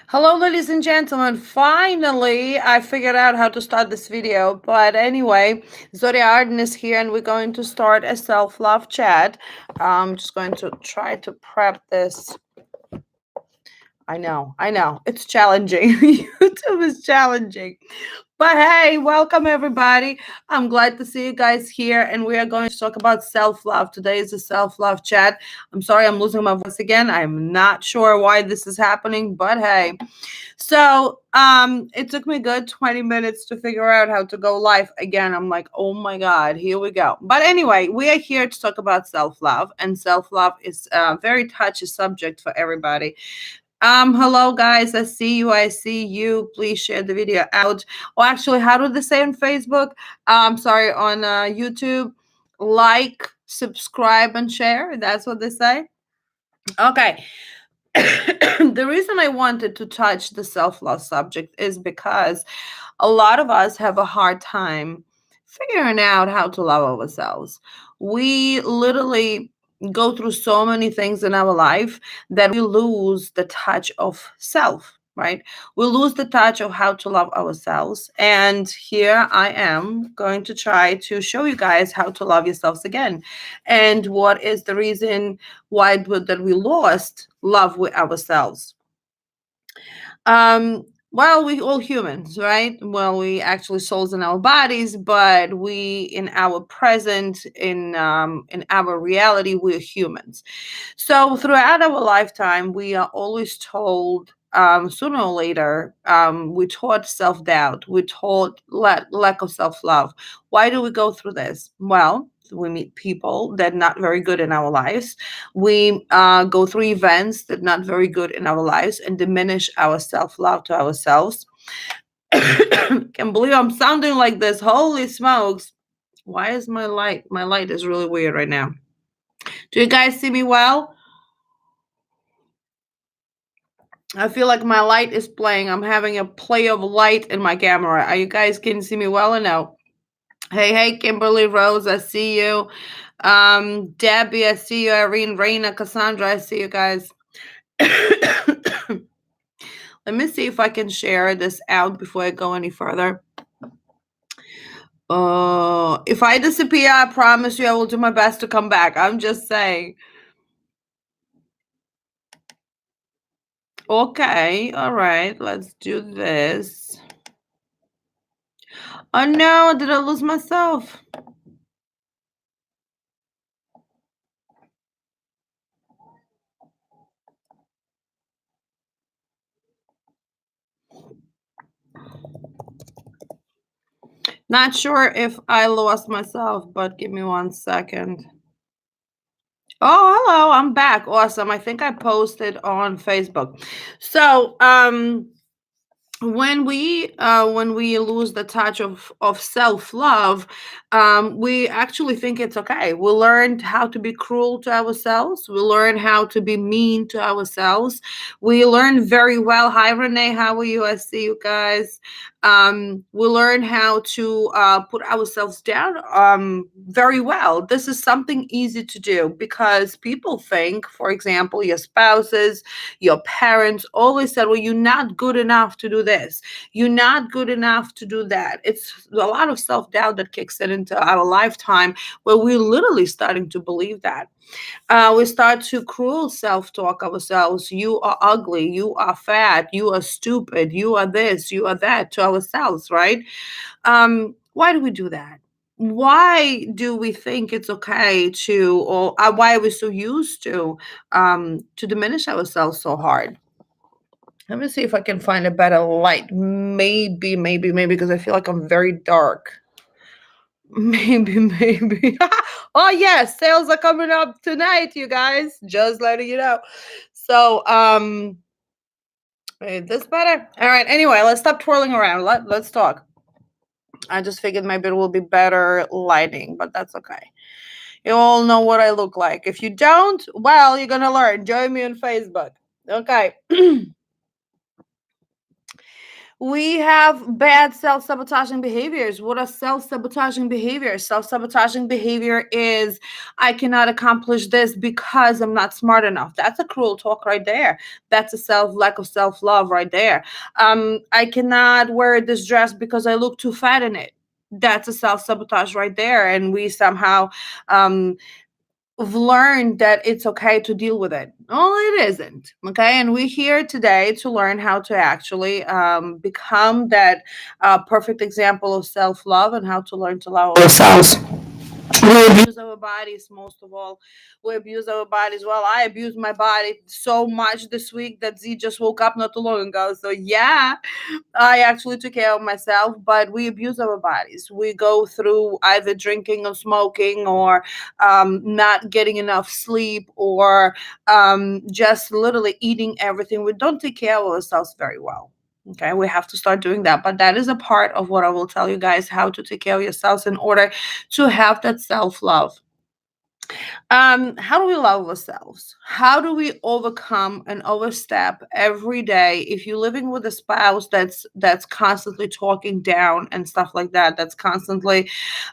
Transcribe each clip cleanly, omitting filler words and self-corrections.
Hello, ladies and gentlemen. Finally, I figured out how to start this video. But anyway, Zodia Arden is here and we're going to start a self-love chat. I'm just going to try to prep this. I know. It's challenging. YouTube is challenging. But hey, welcome everybody. I'm glad to see you guys here, and we are going to talk about self-love. Today is a self-love chat. I'm sorry I'm losing my voice again. I'm not sure why this is happening, but hey. So it took me a good 20 minutes to figure out how to go live again. I'm like, oh my God, here we go. But anyway, we are here to talk about self-love, and self-love is a very touchy subject for everybody. Hello guys, I see you. Please share the video out. Or actually, how do they say on Facebook? Sorry, on YouTube, like, subscribe, and share. That's what they say. Okay. The reason I wanted to touch the self-love subject is because a lot of us have a hard time figuring out how to love ourselves. We literally go through so many things in our life that we lose the touch of self, right? We lose the touch of how to love ourselves. And here I am going to try to show you guys how to love yourselves again. And what is the reason why that we lost love with ourselves. Well, we all humans, right? Well, we actually souls in our bodies, but we in our present, in our reality, we're humans. So throughout our lifetime, we are always told, sooner or later, we taught self-doubt, we taught lack of self-love. Why do we go through this? Well, we meet people that are not very good in our lives. We go through events that are not very good in our lives and diminish our self-love to ourselves. Can't believe I'm sounding like this. Holy smokes. Why is my light? My light is really weird right now. Do you guys see me well? I feel like my light is playing. I'm having a play of light in my camera. Are you guys can see me well or no? Hey, Kimberly Rose, I see you. Debbie, I see you. Irene, Raina, Cassandra, I see you guys. Let me see if I can share this out before I go any further. If I disappear, I promise you I will do my best to come back. I'm just saying. Okay, all right, let's do this. Oh no, did I lose myself? Not sure if I lost myself, but give me 1 second. Oh, hello, I'm back. Awesome. I think I posted on Facebook. So, when we lose the touch of self-love, we actually think it's okay. We learned how to be cruel to ourselves. We learn how to be mean to ourselves. We learn very well. Hi Renee, how are you? I see you guys. We learn how to put ourselves down very well. This is something easy to do because people think, for example, your spouses, your parents always said, well, you're not good enough to do this. You're not good enough to do that. It's a lot of self-doubt that kicks in into our lifetime where we're literally starting to believe that. We start to cruel self-talk ourselves. You are ugly. You are fat. You are stupid. You are this. You are that to ourselves, right? Why do we do that? Why do we think it's okay to, or why are we so used to diminish ourselves so hard? Let me see if I can find a better light. Maybe, because I feel like I'm very dark. Maybe. Oh yes, sales are coming up tonight, you guys. Just letting you know. So, wait, this better? All right. Anyway, let's stop twirling around. Let's talk. I just figured maybe it will be better lighting, but that's okay. You all know what I look like. If you don't, well, you're gonna learn. Join me on Facebook. Okay. We have bad self-sabotaging behaviors. What are self-sabotaging behaviors? Self-sabotaging behavior is I cannot accomplish this because I'm not smart enough. That's a cruel talk right there. That's a lack of self-love right there. I cannot wear this dress because I look too fat in it. That's a self-sabotage right there. And we somehow um have learned that it's okay to deal with it. Oh, it isn't. Okay. And we're here today to learn how to actually become that perfect example of self love and how to learn to love ourselves. We abuse our bodies most of all. We abuse our bodies. Well, I abused my body so much this week that Z just woke up not too long ago. So, yeah, I actually took care of myself, but we abuse our bodies. We go through either drinking or smoking or not getting enough sleep or just literally eating everything. We don't take care of ourselves very well. Okay, we have to start doing that. But that is a part of what I will tell you guys how to take care of yourselves in order to have that self love. How do we love ourselves? How do we overcome and overstep every day if you're living with a spouse that's constantly talking down and stuff like that, that's constantly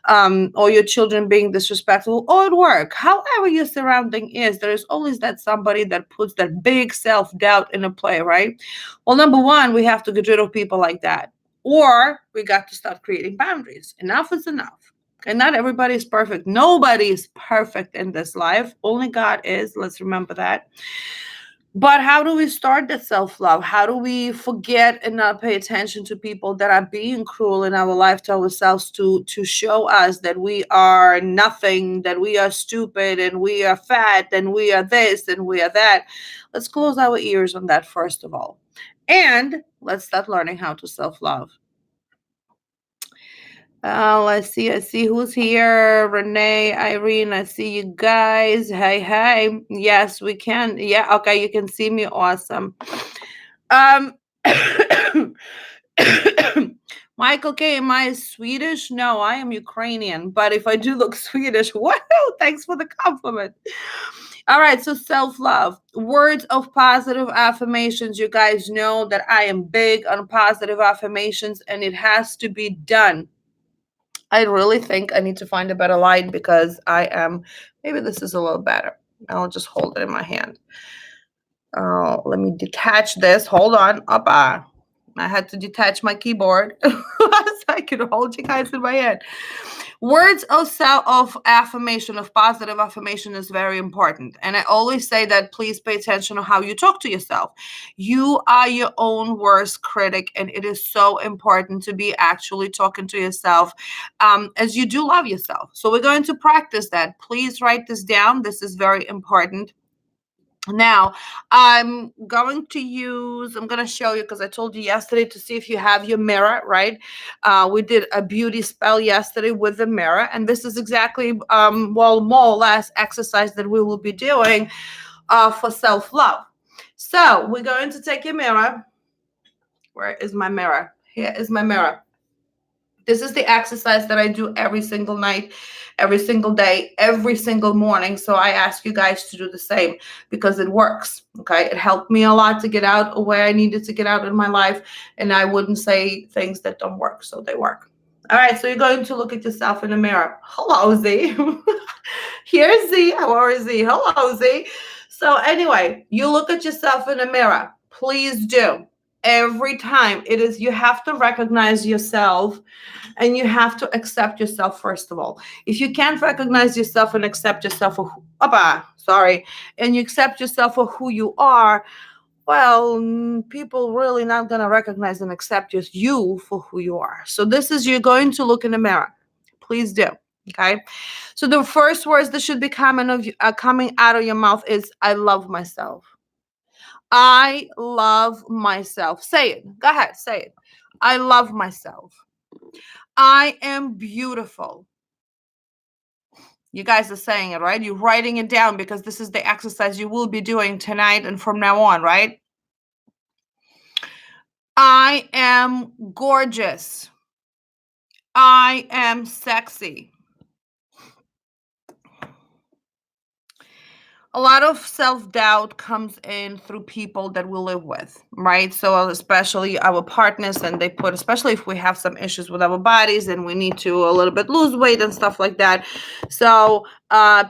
or your children being disrespectful, or at work, however your surrounding is, there is always that somebody that puts that big self-doubt in a play, right? Well, number one, we have to get rid of people like that. Or we got to start creating boundaries. Enough is enough. And not everybody is perfect. Nobody is perfect in this life. Only God is. Let's remember that. But how do we start that self love? How do we forget and not pay attention to people that are being cruel in our life to ourselves to show us that we are nothing, that we are stupid, and we are fat, and we are this, and we are that? Let's close our ears on that first of all. And let's start learning how to self love. Let's see. I see who's here. Renee, Irene, I see you guys. Hey, hey. Yes, we can. Yeah, okay, you can see me. Awesome. Um Michael K, am I Swedish? No, I am Ukrainian. But if I do look Swedish, whoa, thanks for the compliment. All right, so self love, words of positive affirmations. You guys know that I am big on positive affirmations and it has to be done. I really think I need to find a better light because I am, maybe this is a little better. I'll just hold it in my hand. Let me detach this. Hold on. Up. I had to detach my keyboard so I could hold you guys in my hand. Words of affirmation, of positive affirmation is very important. And I always say that please pay attention to how you talk to yourself. You are your own worst critic, and it is so important to be actually talking to yourself as you do love yourself. So we're going to practice that. Please write this down. This is very important. Now, I'm going to show you because I told you yesterday to see if you have your mirror, right? We did a beauty spell yesterday with the mirror, and this is exactly, well, more or less exercise that we will be doing for self-love. So we're going to take your mirror. Where is my mirror? Here is my mirror. This is the exercise that I do every single night, every single day, every single morning. So I ask you guys to do the same because it works. Okay. It helped me a lot to get out where I needed to get out in my life. And I wouldn't say things that don't work. So they work. All right. So you're going to look at yourself in the mirror. Hello, Z. Here's Z. How are Z? Hello, Z. So anyway, you look at yourself in the mirror. Please do. Every time it is, you have to recognize yourself and you have to accept yourself first of all. If you can't recognize yourself and accept yourself for and you accept yourself for who you are, well, people really not gonna recognize and accept just you for who you are. So this is, you're going to look in the mirror. Please do. Okay. So the first words that should be coming out of your mouth is I love myself. I love myself. Say it. Go ahead. Say it. I love myself. I am beautiful. You guys are saying it, right? You're writing it down because this is the exercise you will be doing tonight and from now on, right? I am gorgeous. I am sexy. a lot of self-doubt comes in through people that we live with, right? So especially our partners, and they put, especially if we have some issues with our bodies and we need to a little bit lose weight and stuff like that. So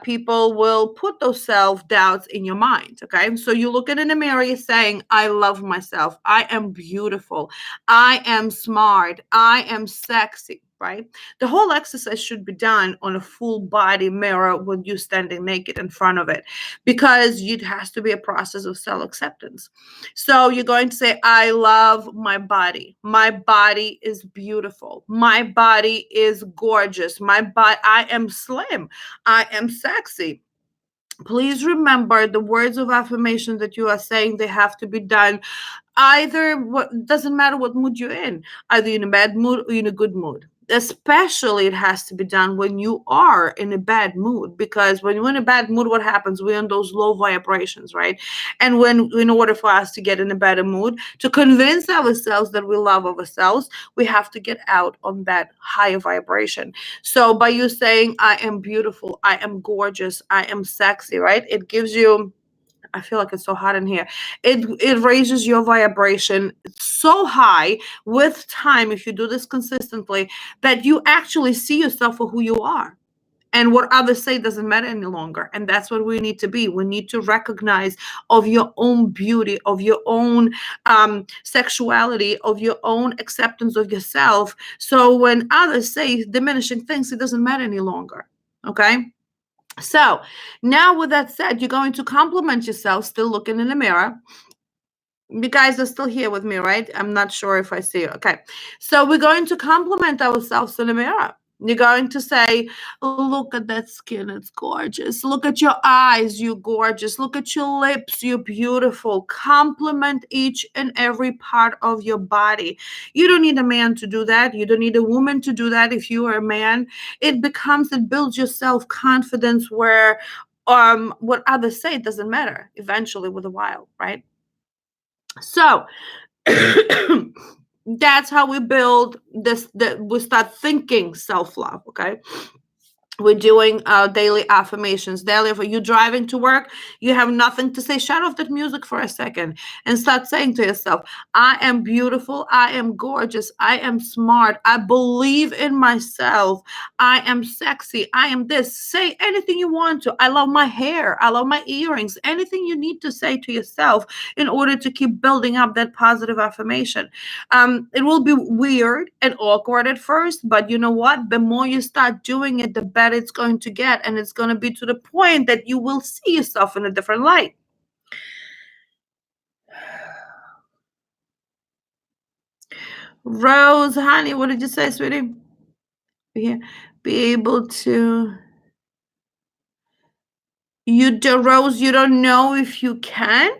people will put those self-doubts in your mind. Okay, so you look in the mirror, you're saying, I love myself, I am beautiful, I am smart, I am sexy, right? The whole exercise should be done on a full body mirror with you standing naked in front of it, because it has to be a process of self acceptance. So you're going to say, I love my body. My body is beautiful. My body is gorgeous. My body, I am slim. I am sexy. Please remember the words of affirmation that you are saying, they have to be done either, what doesn't matter what mood you're in, either in a bad mood or in a good mood. Especially it has to be done when you are in a bad mood, because when you're in a bad mood, what happens? We're in those low vibrations, right? And when, in order for us to get in a better mood, to convince ourselves that we love ourselves, we have to get out on that higher vibration. So by you saying, I am beautiful, I am gorgeous, I am sexy, right? It gives you, I feel like it's so hot in here. It raises your vibration so high with time, if you do this consistently, that you actually see yourself for who you are. And what others say doesn't matter any longer. And that's what we need to be. We need to recognize of your own beauty, of your own sexuality, of your own acceptance of yourself. So when others say diminishing things, it doesn't matter any longer. Okay. So now, with that said, you're going to compliment yourself, still looking in the mirror. You guys are still here with me, right? I'm not sure if I see you. Okay. So we're going to compliment ourselves in the mirror. You're going to say, look at that skin, it's gorgeous. Look at your eyes, you're gorgeous. Look at your lips, you're beautiful. Compliment each and every part of your body. You don't need a man to do that. You don't need a woman to do that. If you are a man, it builds your self-confidence, where what others say doesn't matter eventually with a while, right? So that's how we build this, that we start thinking self-love. Okay, we're doing daily affirmations daily. If you're driving to work, you have nothing to say, shut off that music for a second and start saying to yourself, I am beautiful, I am gorgeous, I am smart, I believe in myself, I am sexy, I am this. Say anything you want to. I love my hair, I love my earrings. Anything you need to say to yourself in order to keep building up that positive affirmation. It will be weird and awkward at first, but you know what? The more you start doing it, the better it's going to get. And it's going to be to the point that you will see yourself in a different light. Rose, honey, what did you say, sweetie? Be able to. Rose, you don't know if you can?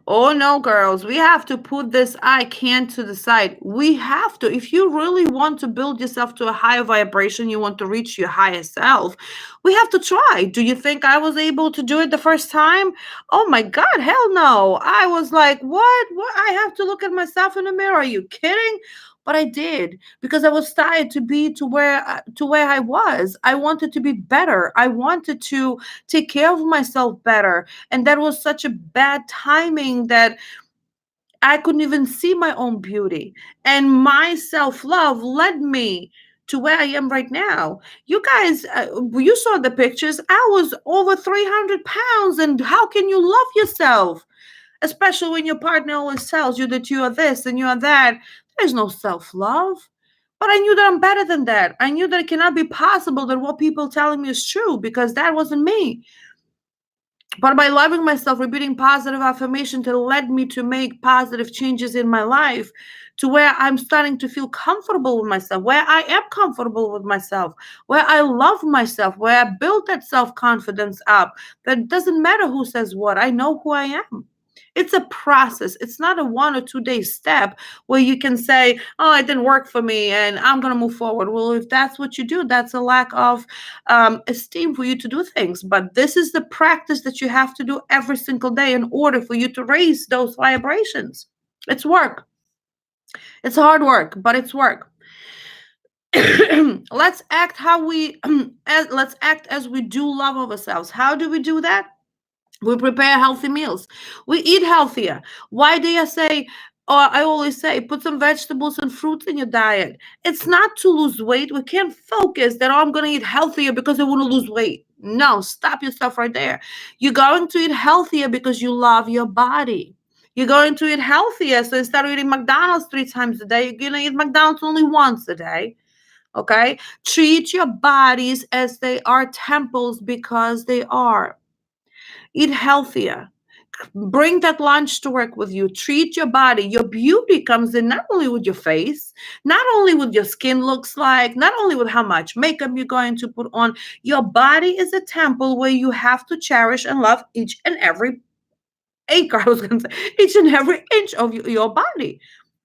Oh no, girls, we have to put this I can to the side. We have to. If you really want to build yourself to a higher vibration, you want to reach your higher self, we have to try. Do you think I was able to do it the first time? Oh my God, hell no. I was like, what? What? I have to look at myself in the mirror. Are you kidding? But I did, because I was tired to be to where I was. I wanted to be better. I wanted to take care of myself better. And that was such a bad timing that I couldn't even see my own beauty. And my self love led me to where I am right now. You guys, you saw the pictures. I was over 300 pounds. And how can you love yourself? Especially when your partner always tells you that you are this and you are that. There's no self love. But I knew that I'm better than that. I knew that it cannot be possible that what people telling me is true, because that wasn't me. But by loving myself, repeating positive affirmation that led me to make positive changes in my life, to where I'm starting to feel comfortable with myself, where I am comfortable with myself, where I love myself, where I build that self-confidence up. That doesn't matter who says what. I know who I am. It's a process. It's not a 1 or 2 day step where you can say, oh, it didn't work for me and I'm going to move forward. Well, if that's what you do, that's a lack of esteem for you to do things. But this is the practice that you have to do every single day in order for you to raise those vibrations. It's work. It's hard work, but it's work. Let's act how we let's act as we do love ourselves. How do we do that? We prepare healthy meals. We eat healthier. Why do you say, or I always say, put some vegetables and fruits in your diet? It's not to lose weight. We can't focus that, oh, I'm going to eat healthier because I want to lose weight. No, stop yourself right there. You're going to eat healthier because you love your body. You're going to eat healthier. So instead of eating McDonald's 3 times a day, you're going to eat McDonald's only once a day. Okay? Treat your bodies as they are temples because they are. Eat healthier. Bring that lunch to work with you. Treat your body. Your beauty comes in not only with your face, not only with your skin looks like, not only with how much makeup you're going to put on. Your body is a temple where you have to cherish and love each and every acre, I was going to say, each and every inch of your body.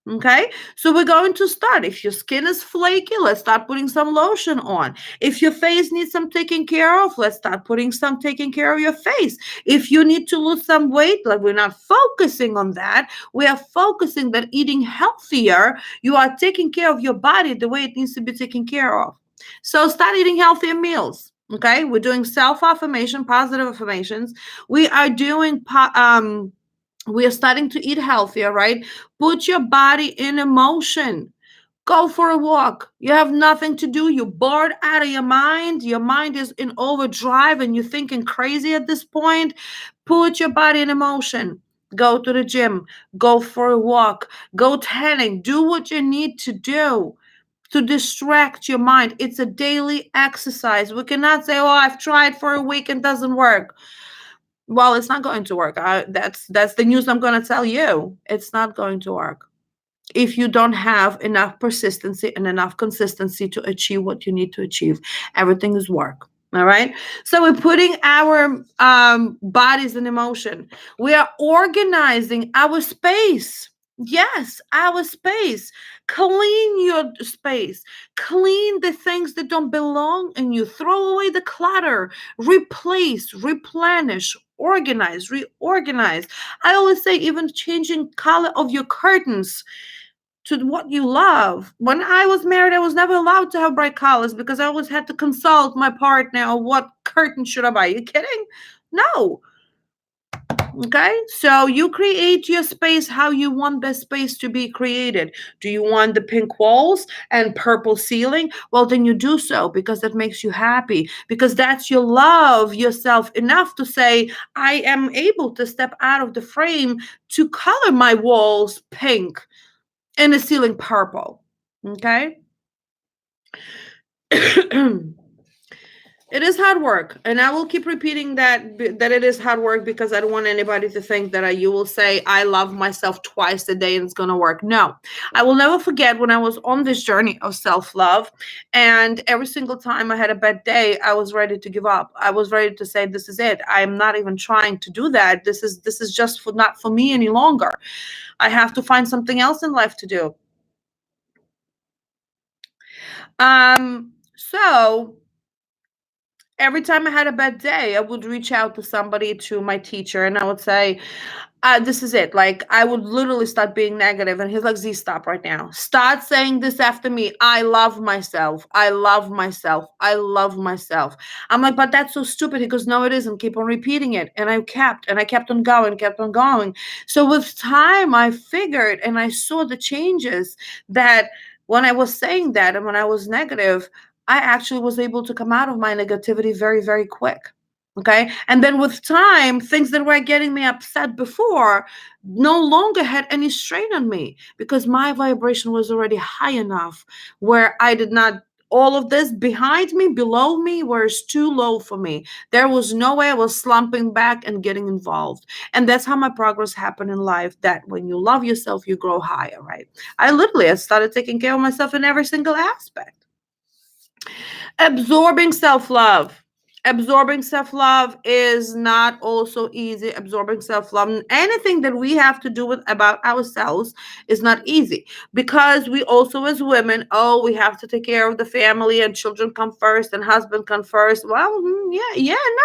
Okay, so we're going to start. If your skin is flaky, let's start putting some lotion on. If your face needs some taking care of, let's start putting some taking care of your face. If you need to lose some weight, like, we're not focusing on that. We are focusing that eating healthier, you are taking care of your body the way it needs to be taken care of. So start eating healthier meals. Okay, we're doing self-affirmation, positive affirmations. We are doing we are starting to eat healthier, right? Put your body in motion. Go for a walk. You have nothing to do. You're bored out of your mind. Your mind is in overdrive and you're thinking crazy at this point. Put your body in motion. Go to the gym. Go for a walk. Go tanning. Do what you need to do to distract your mind. It's a daily exercise. We cannot say, oh, I've tried for a week and doesn't work. Well, it's not going to work. That's the news I'm going to tell you. It's not going to work if you don't have enough persistency and enough consistency to achieve what you need to achieve. Everything is work. All right. So we're putting our bodies in motion. We are organizing our space. Yes, our space. Clean your space. Clean the things that don't belong in you. Throw away the clutter. Replace, replenish, organize, reorganize. I always say, even changing color of your curtains to what you love. When I was married, I was never allowed to have bright colors because I always had to consult my partner on what curtain should I buy. Are you kidding? No. Okay, so you create your space how you want the space to be created. Do you want the pink walls and purple ceiling? Well, then you do so because that makes you happy, because that's you love yourself enough to say, I am able to step out of the frame to color my walls pink and the ceiling purple. Okay. It is hard work, and I will keep repeating that it is hard work, because I don't want anybody to think that you will say I love myself twice a day and it's going to work. No, I will never forget when I was on this journey of self-love, and every single time I had a bad day, I was ready to give up. I was ready to say, this is it. I'm not even trying to do that. This is just not for me any longer. I have to find something else in life to do. So every time I had a bad day, I would reach out to somebody, to my teacher, and I would say, this is it. Like, I would literally start being negative, and he's like, Z, stop right now. Start saying this after me. I love myself. I love myself. I love myself. I'm like, but that's so stupid. He goes, no, it isn't. Keep on repeating it. And I kept on going, kept on going. So with time, I figured and I saw the changes, that when I was saying that and when I was negative, I actually was able to come out of my negativity very, very quick. Okay. And then with time, things that were getting me upset before no longer had any strain on me, because my vibration was already high enough where I did not, all of this behind me, below me, was too low for me. There was no way I was slumping back and getting involved. And that's how my progress happened in life, that when you love yourself, you grow higher, right? I started taking care of myself in every single aspect. Absorbing self-love. Absorbing self-love is not also easy. Absorbing self-love, anything that we have to do with about ourselves, is not easy, because we also, as women, oh, we have to take care of the family, and children come first and husband come first. Well,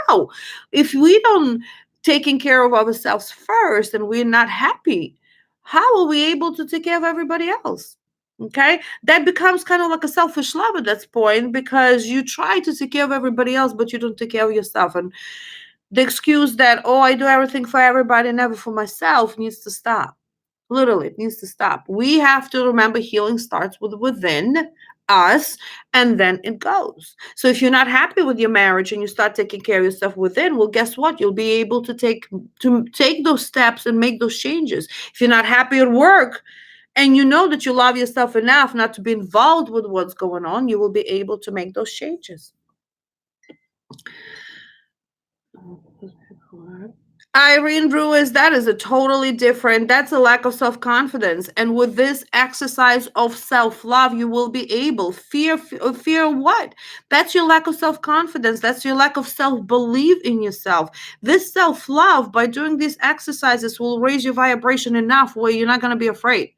no. If we don't taking care of ourselves first and we're not happy, how are we able to take care of everybody else? Okay, that becomes kind of like a selfish love at that point, because you try to take care of everybody else, but you don't take care of yourself. And The excuse that, oh, I do everything for everybody, never for myself, needs to stop. Literally, it needs to stop. We have to remember healing starts with within us, and then it goes. So if you're not happy with your marriage and you start taking care of yourself within, well, guess what? You'll be able to take those steps and make those changes. If you're not happy at work and you know that you love yourself enough not to be involved with what's going on, you will be able to make those changes. Irene Brewers, that is a totally different, that's a lack of self-confidence. And with this exercise of self-love, you will be able, fear what? That's your lack of self-confidence. That's your lack of self-belief in yourself. This self-love, by doing these exercises, will raise your vibration enough where you're not going to be afraid.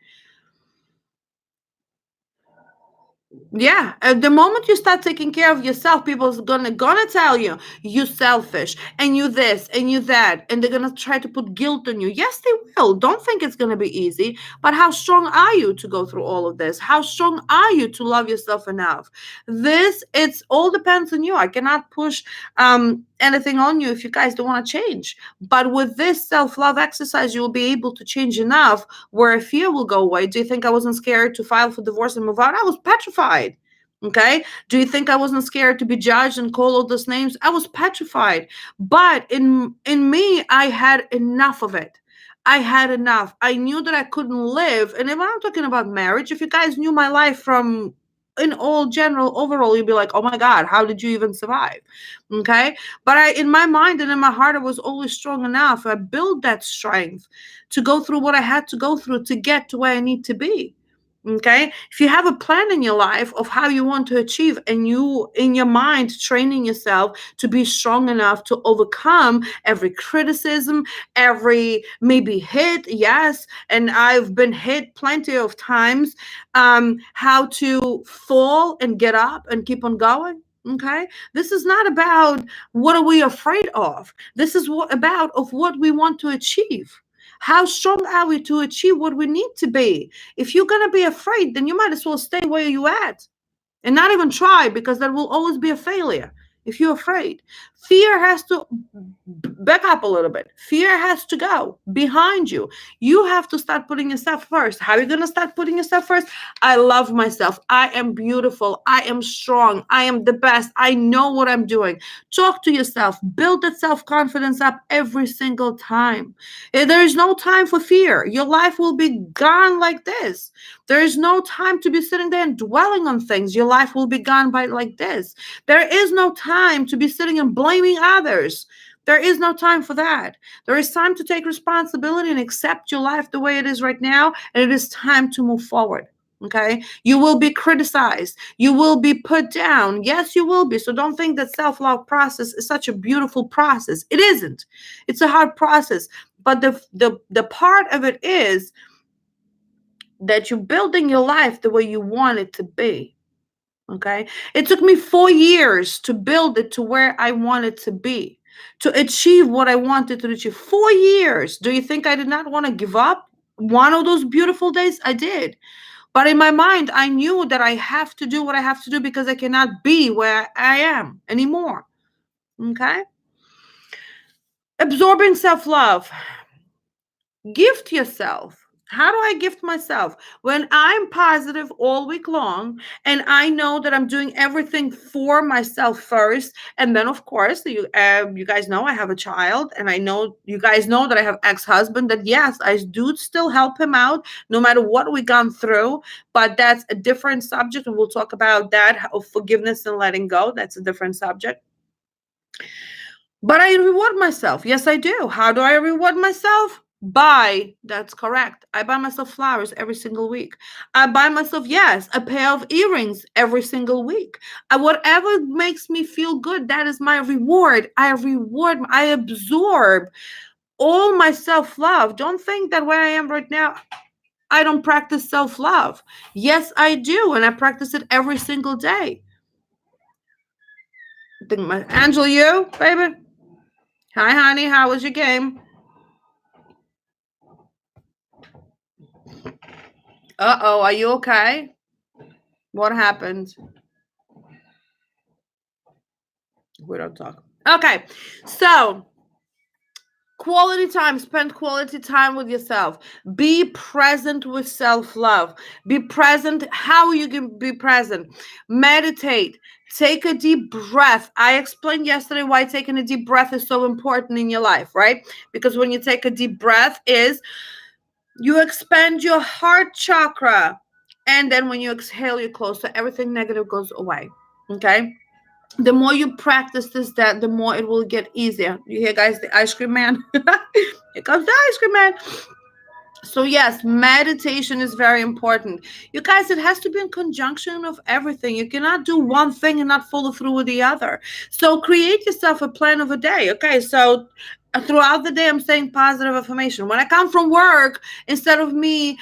Yeah, at the moment you start taking care of yourself, people's gonna tell you you selfish and you this and you that, and they're gonna try to put guilt on you. Yes, they will. Don't think it's gonna be easy, but how strong are you to go through all of this? How strong are you to love yourself enough? It's all depends on you. I cannot push anything on you if you guys don't want to change. But with this self-love exercise, you'll be able to change enough where fear will go away. Do you think I wasn't scared to file for divorce and move out? I was petrified. Okay. Do you think I wasn't scared to be judged and call all those names? I was petrified. But in me, I had enough of it. I had enough. I knew that I couldn't live. And if I'm talking about marriage, if you guys knew my life from in all general overall, you'd be like, oh my God, how did you even survive? Okay. But in my mind and in my heart, I was always strong enough. I built that strength to go through what I had to go through to get to where I need to be. Okay. If you have a plan in your life of how you want to achieve, and you in your mind training yourself to be strong enough to overcome every criticism, every maybe hit, yes, and I've been hit plenty of times, how to fall and get up and keep on going. Okay, this is not about what are we afraid of. This is about of what we want to achieve. How strong are we to achieve what we need to be? If you're going to be afraid, then you might as well stay where you at and not even try, because that will always be a failure if you're afraid. Fear has to back up a little bit. Fear has to go behind you. You have to start putting yourself first. How are you going to start putting yourself first? I love myself. I am beautiful. I am strong. I am the best. I know what I'm doing. Talk to yourself. Build that self-confidence up every single time. There is no time for fear. Your life will be gone like this. There is no time to be sitting there and dwelling on things. Your life will be gone by like this. There is no time to be sitting and blaming others. There is no time for that. There is time to take responsibility and accept your life the way it is right now, and it is time to move forward. Okay, you will be criticized, you will be put down. Yes, you will be. So don't think that self-love process is such a beautiful process. It isn't. It's a hard process. But the part of it is that you're building your life the way you want it to be. Okay, it took me 4 years to build it to where I wanted to be, to achieve what I wanted to achieve. 4 years. Do you think I did not want to give up? One of those beautiful days, I did. But in my mind, I knew that I have to do what I have to do, because I cannot be where I am anymore. Okay? Absorbing self-love. Gift yourself. How do I gift myself? When I'm positive all week long and I know that I'm doing everything for myself first. And then, of course, you guys know I have a child, and I know you guys know that I have ex-husband, that yes, I do still help him out no matter what we've gone through. But that's a different subject, and we'll talk about that, of forgiveness and letting go. That's a different subject. But I reward myself. Yes, I do. How do I reward myself? That's correct. I buy myself flowers every single week. I buy myself, yes, a pair of earrings every single week. Whatever makes me feel good, that is my reward. I absorb all my self-love. Don't think that where I am right now, I don't practice self-love. Yes, I do. And I practice it every single day. Angela, you, baby? Hi, honey. How was your game? Uh-oh, are you okay? What happened? We don't talk. Okay, so Quality time. Spend quality time with yourself. Be present with self-love. Be present. How you can be present? Meditate. Take a deep breath. I explained yesterday why taking a deep breath is so important in your life, right? Because when you take a deep breath is you expand your heart chakra. And then when you exhale, you close. So everything negative goes away. Okay? The more you practice this, that the more it will get easier. You hear, guys, the ice cream man? Here comes the ice cream man. So yes, meditation is very important. You guys, it has to be in conjunction of everything. You cannot do one thing and not follow through with the other. So create yourself a plan of a day. Okay, so throughout the day, I'm saying positive affirmation. When I come from work, instead of me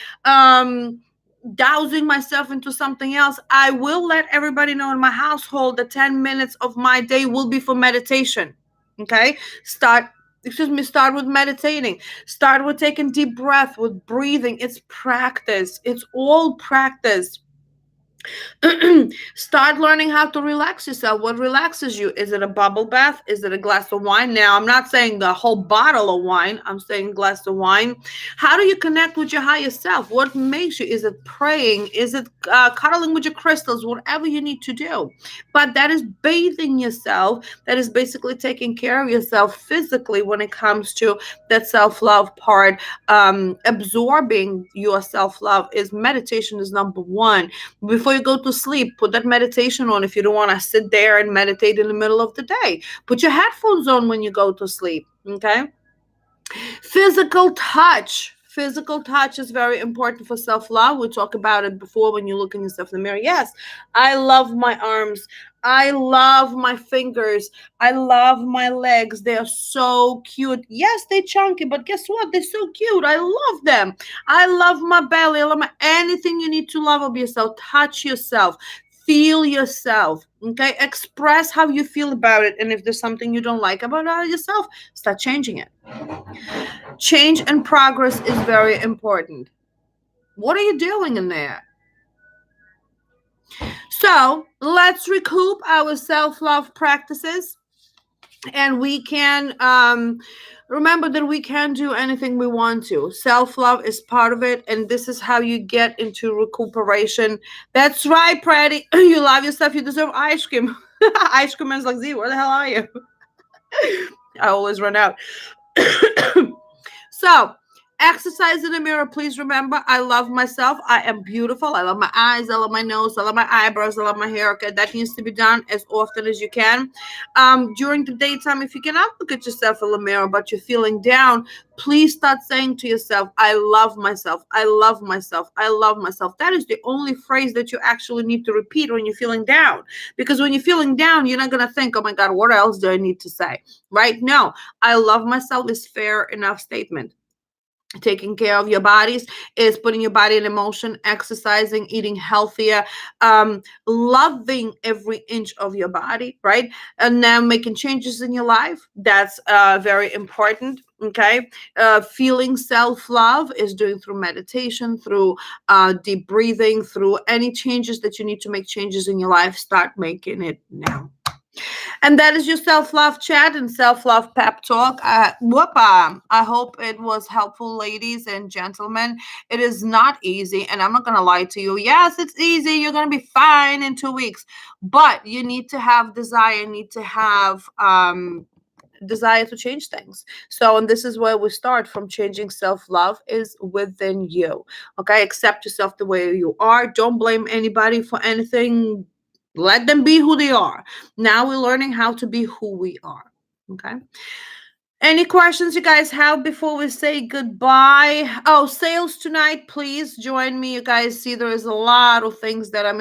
dousing myself into something else, I will let everybody know in my household that 10 minutes of my day will be for meditation. Okay, start with meditating. Start with taking deep breath, with breathing. It's practice. It's all practice. Start learning how to relax yourself. What relaxes you? Is it a bubble bath? Is it a glass of wine? Now, I'm not saying the whole bottle of wine. I'm saying glass of wine. How do you connect with your higher self? What makes you? Is it praying? Is it cuddling with your crystals? Whatever you need to do. But that is bathing yourself. That is basically taking care of yourself physically when it comes to that self-love part. Absorbing your self-love is meditation is number one. Before you go to sleep, put that meditation on if you don't want to sit there and meditate in the middle of the day. Put your headphones on when you go to sleep. Okay. Physical touch. Physical touch is very important for self-love. We talked about it before when you look in yourself in the mirror. Yes, I love my arms. I love my fingers. I love my legs. They are so cute. Yes, they're chunky, but guess what? They're so cute. I love them. I love my belly. I love anything you need to love of yourself. Touch yourself. Feel yourself. Okay. Express how you feel about it. And if there's something you don't like about yourself, start changing it. Change and progress is very important. What are you doing in there? So let's recoup our self-love practices. And we can remember that we can do anything we want to. Self-love is part of it. And this is how you get into recuperation. That's right, Pretty. You love yourself. You deserve ice cream. Ice cream is like, Z, where the hell are you? I always run out. So, exercise in the mirror. Please remember, I love myself. I am beautiful. I love my eyes. I love my nose. I love my eyebrows. I love my hair. Okay, that needs to be done as often as you can. During the daytime, if you cannot look at yourself in the mirror, but you're feeling down, please start saying to yourself, I love myself. I love myself. I love myself. That is the only phrase that you actually need to repeat when you're feeling down. Because when you're feeling down, you're not going to think, oh my God, what else do I need to say? Right? No, I love myself is fair enough statement. Taking care of your bodies is putting your body in motion, exercising, eating healthier, loving every inch of your body, right? And then making changes in your life. That's very important. Okay. Feeling self-love is doing through meditation, through deep breathing, through any changes that you need to make changes in your life. Start making it now. And that is your self-love chat and self-love pep talk. I hope it was helpful, ladies and gentlemen. It is not easy, and I'm not going to lie to you. Yes, it's easy. You're going to be fine in 2 weeks. But you need to have desire, you need to have desire to change things. So, and this is where we start from. Changing self-love is within you. Okay, accept yourself the way you are. Don't blame anybody for anything. Let them be who they are. Now we're learning how to be who we are. Okay. Any questions you guys have before we say goodbye? Oh, sales tonight. Please join me. You guys see there is a lot of things that I'm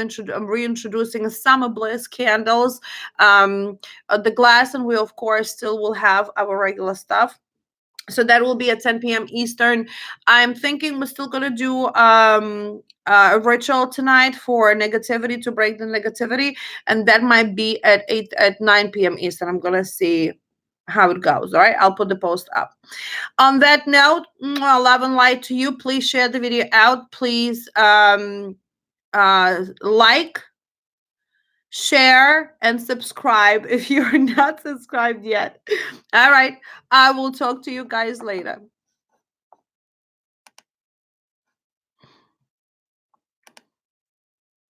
reintroducing. Summer Bliss candles, the glass, and we of course still will have our regular stuff. So that will be at 10 p.m. Eastern. I'm thinking we're still gonna do a ritual tonight for negativity, to break the negativity, and that might be at 9 p.m. Eastern. I'm gonna see how it goes. All right, I'll put the post up. On that note, love and light to you. Please share the video out. Please like, share, and subscribe if you're not subscribed yet. All right. I will talk to you guys later.